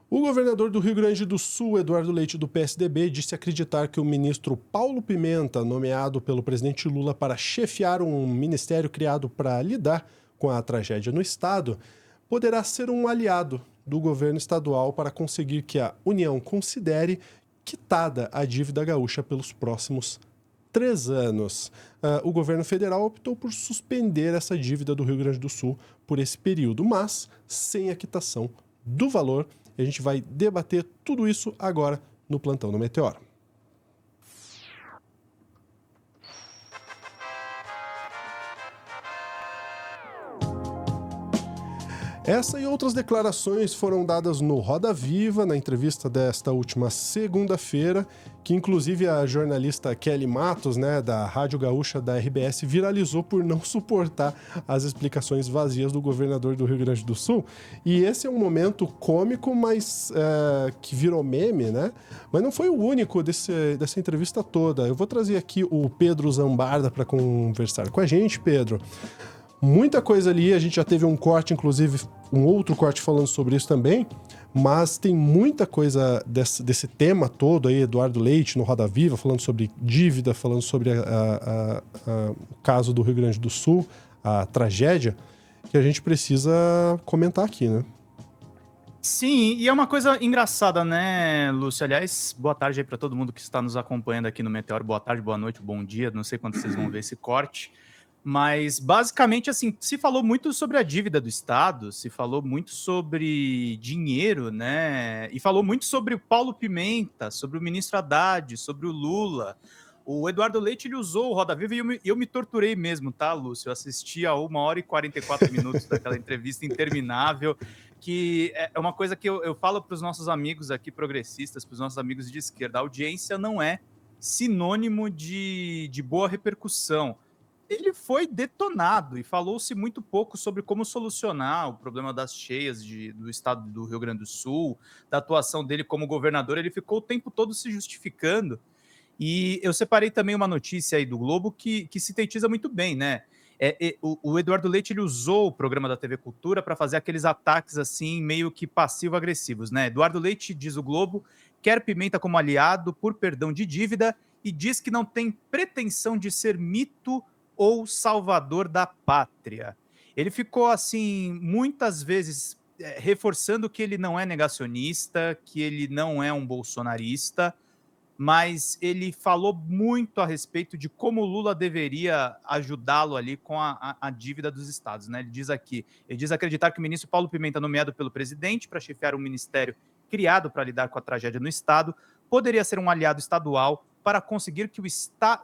O governador do Rio Grande do Sul, Eduardo Leite, do PSDB, disse acreditar que o ministro Paulo Pimenta, nomeado pelo presidente Lula para chefiar um ministério criado para lidar com a tragédia no estado, poderá ser um aliado do governo estadual para conseguir que a União considere quitada a dívida gaúcha pelos próximos 3 anos. O governo federal optou por suspender essa dívida do Rio Grande do Sul por esse período, mas sem a quitação do valor. A gente vai debater tudo isso agora no Plantão do Meteoro. Essa e outras declarações foram dadas no Roda Viva, na entrevista desta última segunda-feira, que inclusive a jornalista Kelly Matos, da Rádio Gaúcha da RBS, viralizou por não suportar as explicações vazias do governador do Rio Grande do Sul. E esse é um momento cômico, mas que virou meme, né? Mas não foi o único dessa entrevista toda. Eu vou trazer aqui o Pedro Zambarda para conversar com a gente. Pedro, muita coisa ali, a gente já teve um corte, inclusive um outro corte falando sobre isso também, mas tem muita coisa desse tema todo aí, Eduardo Leite no Roda Viva, falando sobre dívida, falando sobre o caso do Rio Grande do Sul, a tragédia, que a gente precisa comentar aqui, né? Sim, e é uma coisa engraçada, né, Lúcio? Aliás, boa tarde aí para todo mundo que está nos acompanhando aqui no Meteoro. Boa tarde, boa noite, bom dia. Não sei quando vocês vão ver esse corte. Mas, basicamente, assim, se falou muito sobre a dívida do Estado, se falou muito sobre dinheiro, né? E falou muito sobre o Paulo Pimenta, sobre o ministro Haddad, sobre o Lula. O Eduardo Leite, ele usou o Roda Viva e eu me torturei mesmo, tá, Lúcio? Eu assisti a 1 hora e 44 minutos daquela entrevista interminável, que é uma coisa que eu falo para os nossos amigos aqui progressistas, para os nossos amigos de esquerda. A audiência não é sinônimo de boa repercussão. Ele foi detonado e falou-se muito pouco sobre como solucionar o problema das cheias do estado do Rio Grande do Sul, da atuação dele como governador. Ele ficou o tempo todo se justificando. E eu separei também uma notícia aí do Globo que sintetiza muito bem, né? O Eduardo Leite, ele usou o programa da TV Cultura para fazer aqueles ataques assim, meio que passivo-agressivos, né? Eduardo Leite, diz o Globo, quer Pimenta como aliado por perdão de dívida e diz que não tem pretensão de ser mito ou salvador da pátria. Ele ficou assim, muitas vezes reforçando que ele não é negacionista, que ele não é um bolsonarista, mas ele falou muito a respeito de como o Lula deveria ajudá-lo ali com a dívida dos estados, né? Ele diz acreditar que o ministro Paulo Pimenta, nomeado pelo presidente para chefiar um ministério criado para lidar com a tragédia no estado, poderia ser um aliado estadual para conseguir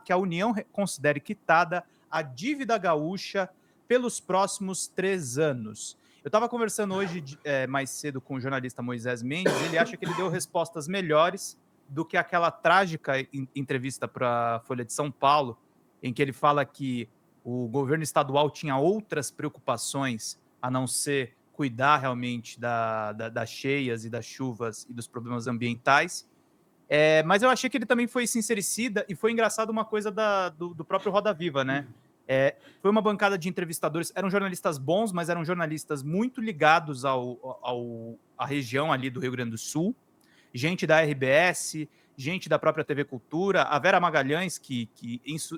que a União considere quitada a dívida gaúcha pelos próximos 3 anos. Eu estava conversando hoje mais cedo com o jornalista Moisés Mendes, ele acha que ele deu respostas melhores do que aquela trágica entrevista para a Folha de São Paulo, em que ele fala que o governo estadual tinha outras preocupações a não ser cuidar realmente das cheias e das chuvas e dos problemas ambientais. Mas eu achei que ele também foi sincericida e foi engraçado uma coisa do próprio Roda Viva, né? Foi uma bancada de entrevistadores, eram jornalistas bons, mas eram jornalistas muito ligados à região ali do Rio Grande do Sul, gente da RBS, gente da própria TV Cultura, a Vera Magalhães, que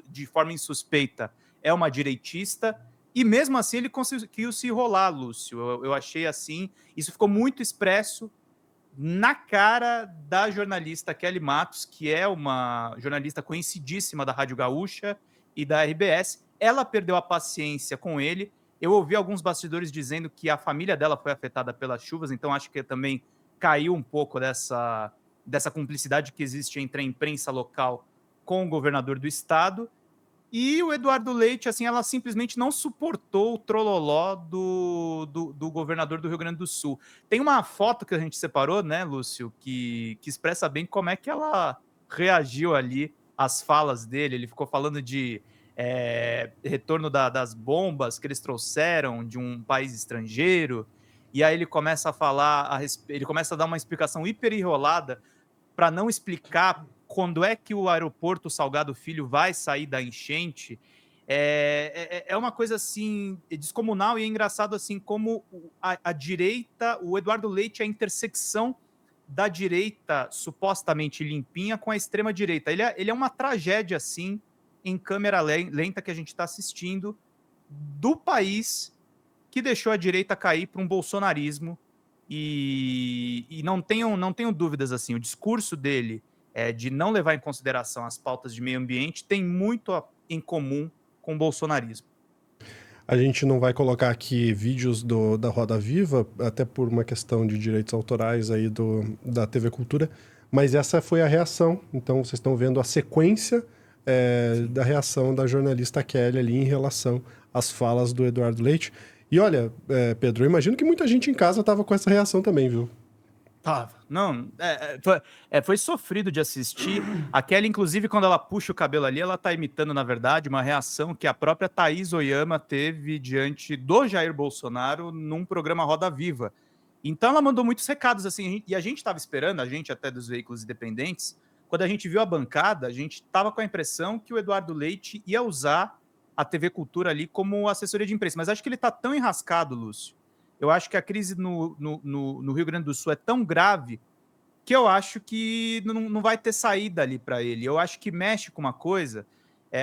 de forma insuspeita é uma direitista, e mesmo assim ele conseguiu se enrolar, Lúcio. Eu achei assim, isso ficou muito expresso na cara da jornalista Kelly Matos, que é uma jornalista conhecidíssima da Rádio Gaúcha e da RBS. Ela perdeu a paciência com ele. Eu ouvi alguns bastidores dizendo que a família dela foi afetada pelas chuvas, então acho que também caiu um pouco dessa cumplicidade que existe entre a imprensa local com o governador do estado. E o Eduardo Leite, assim, ela simplesmente não suportou o trololó do governador do Rio Grande do Sul. Tem uma foto que a gente separou, né, Lúcio, que expressa bem como é que ela reagiu ali às falas dele. Ele ficou falando de retorno das bombas que eles trouxeram de um país estrangeiro, e aí ele começa a falar, ele começa a dar uma explicação hiper enrolada para não explicar quando é que o aeroporto Salgado Filho vai sair da enchente. É uma coisa assim descomunal, e é engraçado assim como a direita, o Eduardo Leite é a intersecção da direita supostamente limpinha com a extrema-direita. Ele é uma tragédia, assim, em câmera lenta que a gente está assistindo do país que deixou a direita cair para um bolsonarismo. E não tenho dúvidas, assim, o discurso dele de não levar em consideração as pautas de meio ambiente tem muito em comum com o bolsonarismo. A gente não vai colocar aqui vídeos da Roda Viva, até por uma questão de direitos autorais aí da TV Cultura, mas essa foi a reação. Então vocês estão vendo a sequência da reação da jornalista Kelly ali em relação às falas do Eduardo Leite. E olha, Pedro, eu imagino que muita gente em casa estava com essa reação também, viu? Tava. Não, foi sofrido de assistir. A Kelly, inclusive, quando ela puxa o cabelo ali, ela tá imitando, na verdade, uma reação que a própria Thaís Oyama teve diante do Jair Bolsonaro num programa Roda Viva. Então ela mandou muitos recados, assim, e a gente estava esperando, a gente até dos veículos independentes, quando a gente viu a bancada, a gente estava com a impressão que o Eduardo Leite ia usar a TV Cultura ali como assessoria de imprensa. Mas acho que ele tá tão enrascado, Lúcio. Eu acho que a crise no Rio Grande do Sul é tão grave que eu acho que não vai ter saída ali para ele. Eu acho que mexe com uma coisa.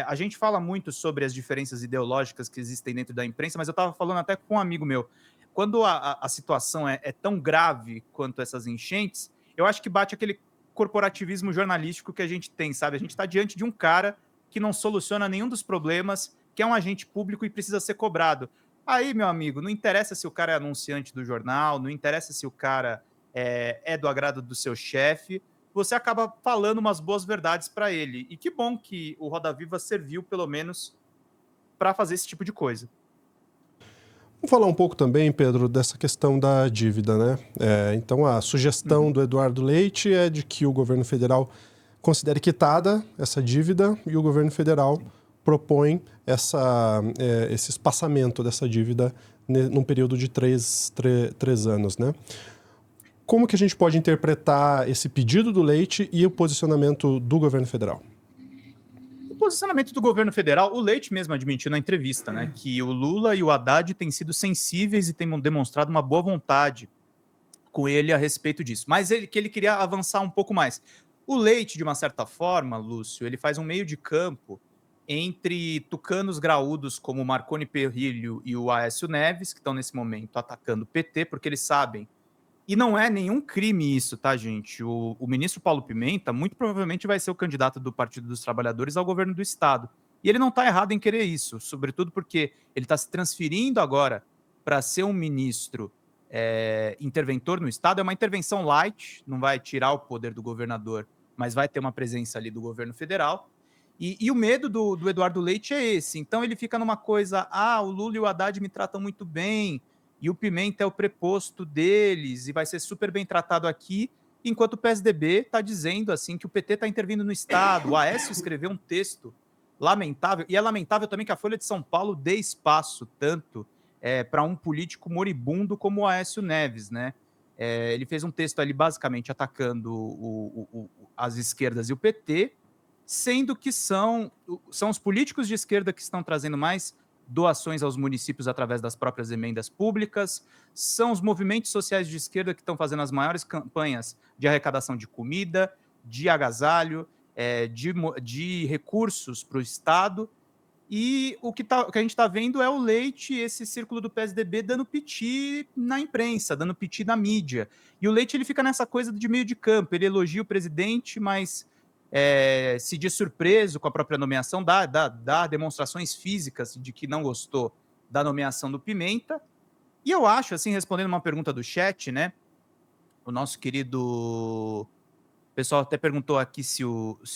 A gente fala muito sobre as diferenças ideológicas que existem dentro da imprensa, mas eu estava falando até com um amigo meu. Quando a situação é tão grave quanto essas enchentes, eu acho que bate aquele corporativismo jornalístico que a gente tem, sabe? A gente está diante de um cara que não soluciona nenhum dos problemas, que é um agente público e precisa ser cobrado. Aí, meu amigo, não interessa se o cara é anunciante do jornal, não interessa se o cara é do agrado do seu chefe, você acaba falando umas boas verdades para ele. E que bom que o Roda Viva serviu, pelo menos, para fazer esse tipo de coisa. Vamos falar um pouco também, Pedro, dessa questão da dívida, né? Então, a sugestão do Eduardo Leite é de que o governo federal considere quitada essa dívida e o governo federal propõe esse espaçamento dessa dívida num período de três anos, né? Como que a gente pode interpretar esse pedido do Leite e o posicionamento do governo federal? O posicionamento do governo federal, o Leite mesmo admitiu na entrevista, né, que o Lula e o Haddad têm sido sensíveis e têm demonstrado uma boa vontade com ele a respeito disso, mas que ele queria avançar um pouco mais. O Leite, de uma certa forma, Lúcio, ele faz um meio de campo entre tucanos graúdos como o Marconi Perillo e o Aécio Neves, que estão nesse momento atacando o PT, porque eles sabem. E não é nenhum crime isso, tá, gente? O ministro Paulo Pimenta muito provavelmente vai ser o candidato do Partido dos Trabalhadores ao governo do Estado. E ele não está errado em querer isso, sobretudo porque ele está se transferindo agora para ser um ministro interventor no Estado. É uma intervenção light, não vai tirar o poder do governador, mas vai ter uma presença ali do governo federal. E o medo do Eduardo Leite é esse. Então ele fica numa coisa, o Lula e o Haddad me tratam muito bem, e o Pimenta é o preposto deles, e vai ser super bem tratado aqui, enquanto o PSDB está dizendo assim que o PT está intervindo no Estado. O Aécio escreveu um texto lamentável, e é lamentável também que a Folha de São Paulo dê espaço tanto para um político moribundo como o Aécio Neves, né? Ele fez um texto ali basicamente atacando as esquerdas e o PT, sendo que são os políticos de esquerda que estão trazendo mais doações aos municípios através das próprias emendas públicas, são os movimentos sociais de esquerda que estão fazendo as maiores campanhas de arrecadação de comida, de agasalho, de recursos para o Estado, e o que a gente está vendo é o Leite, esse círculo do PSDB, dando piti na imprensa, dando piti na mídia. E o Leite ele fica nessa coisa de meio de campo, ele elogia o presidente, mas se diz surpreso com a própria nomeação, dá demonstrações físicas de que não gostou da nomeação do Pimenta. E eu acho, assim, respondendo uma pergunta do chat, né? O nosso querido... O pessoal até perguntou aqui se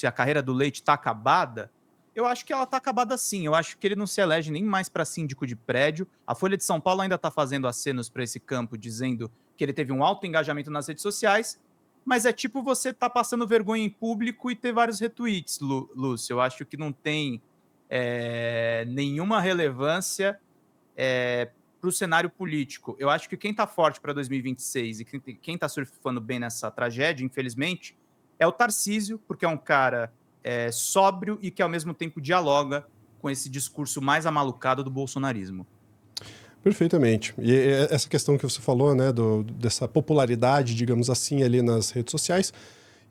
a carreira do Leite está acabada. Eu acho que ela está acabada sim. Eu acho que ele não se elege nem mais para síndico de prédio. A Folha de São Paulo ainda está fazendo acenos para esse campo, dizendo que ele teve um alto engajamento nas redes sociais, mas é tipo você tá passando vergonha em público e ter vários retweets, Lúcio. Eu acho que não tem nenhuma relevância para o cenário político. Eu acho que quem está forte para 2026 e quem está surfando bem nessa tragédia, infelizmente, é o Tarcísio, porque é um cara sóbrio e que, ao mesmo tempo, dialoga com esse discurso mais amalucado do bolsonarismo. Perfeitamente. E essa questão que você falou, né, dessa popularidade, digamos assim, ali nas redes sociais,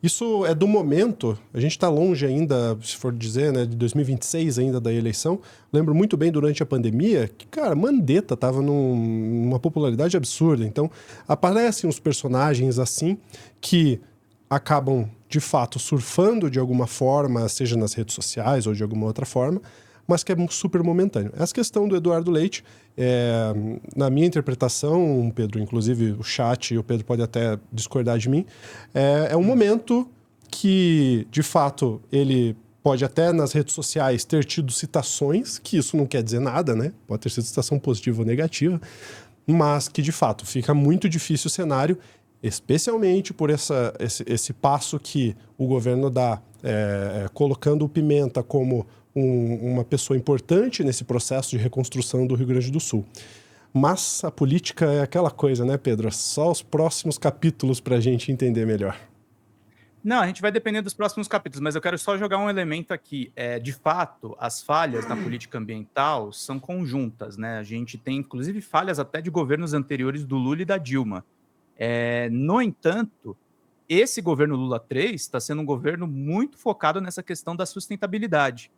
isso é do momento, a gente está longe ainda, se for dizer, né, de 2026 ainda da eleição. Lembro muito bem durante a pandemia que, cara, Mandetta estava numa popularidade absurda. Então, aparecem os personagens assim que acabam, de fato, surfando de alguma forma, seja nas redes sociais ou de alguma outra forma, mas que é super momentâneo. Essa questão do Eduardo Leite, na minha interpretação, Pedro, inclusive o chat e o Pedro pode até discordar de mim, é um momento que, de fato, ele pode até nas redes sociais ter tido citações, que isso não quer dizer nada, né? Pode ter sido citação positiva ou negativa, mas que, de fato, fica muito difícil o cenário, especialmente por esse passo que o governo dá, colocando o Pimenta como uma pessoa importante nesse processo de reconstrução do Rio Grande do Sul. Mas a política é aquela coisa, né, Pedro? Só os próximos capítulos para a gente entender melhor. Não, a gente vai depender dos próximos capítulos, mas eu quero só jogar um elemento aqui. De fato, as falhas na política ambiental são conjuntas, né? A gente tem, inclusive, falhas até de governos anteriores do Lula e da Dilma. No entanto, esse governo Lula 3 está sendo um governo muito focado nessa questão da sustentabilidade.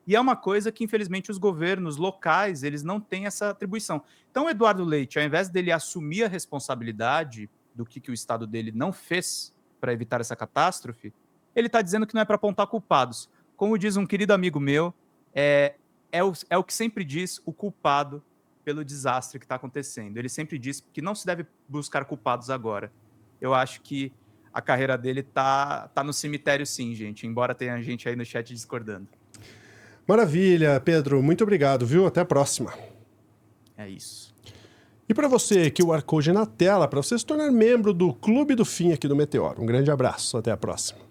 E é uma coisa que, infelizmente, os governos locais, eles não têm essa atribuição. Então, o Eduardo Leite, ao invés dele assumir a responsabilidade do que o Estado dele não fez para evitar essa catástrofe, ele está dizendo que não é para apontar culpados. Como diz um querido amigo meu, é o que sempre diz o culpado pelo desastre que está acontecendo. Ele sempre diz que não se deve buscar culpados agora. Eu acho que a carreira dele tá no cemitério sim, gente, embora tenha gente aí no chat discordando. Maravilha, Pedro. Muito obrigado, viu? Até a próxima. É isso. E para você, QR Code na tela, para você se tornar membro do Clube do Fim aqui do Meteoro. Um grande abraço. Até a próxima.